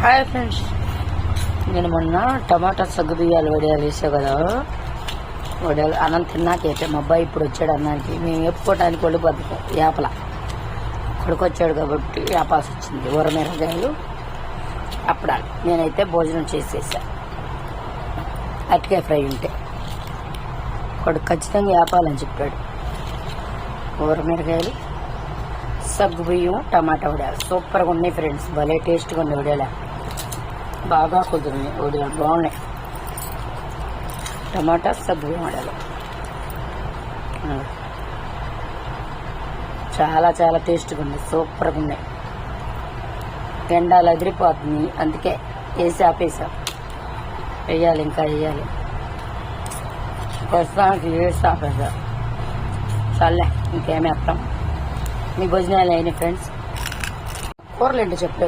Hi friends, నేను మొన్న టమాటా సగ్గు బియ్యాలు వడియాలు వేసావు కదా. వడియాలు అన్నం తిన్నాకైతే మా అబ్బాయి ఇప్పుడు వచ్చాడు అన్నానికి. మేము వేపుకోవడానికి ఒళ్ళు బతుకు వేపల కొడుకొచ్చాడు కాబట్టి వేపాల్సి వచ్చింది. ఊరమిరగాయలు అప్పడాలు. నేనైతే భోజనం చేసేసా. అట్టికాయ ఫ్రై ఉంటే కొడుకు ఖచ్చితంగా వేపాలని చెప్పాడు. ఊరమిరగాయలు, సగ్గు బియ్యం, టమాటా వడియాలు సూపర్గా ఉన్నాయి ఫ్రెండ్స్. భలే టేస్ట్గా ఉన్నాయి వడియాలు. బాగా కుదిరినాయి వడియాలు, బాగున్నాయి. టమాటా సగ్గు బియ్యం వడియాలు చాలా చాలా టేస్ట్గా ఉన్నాయి, సూపర్గా ఉన్నాయి. ఎండాలు అదిరిపోతుంది, అందుకే వేసి ఆపేసాం. వేయాలి, ఇంకా వేయాలి. ప్రస్తుతానికి వేసి ఆపేసా. చల్లే ఇంకేమేస్తాం. మీ భోజనాలు అయినాయి ఫ్రెండ్స్. కూరలు ఏంటో చెప్పలేదు.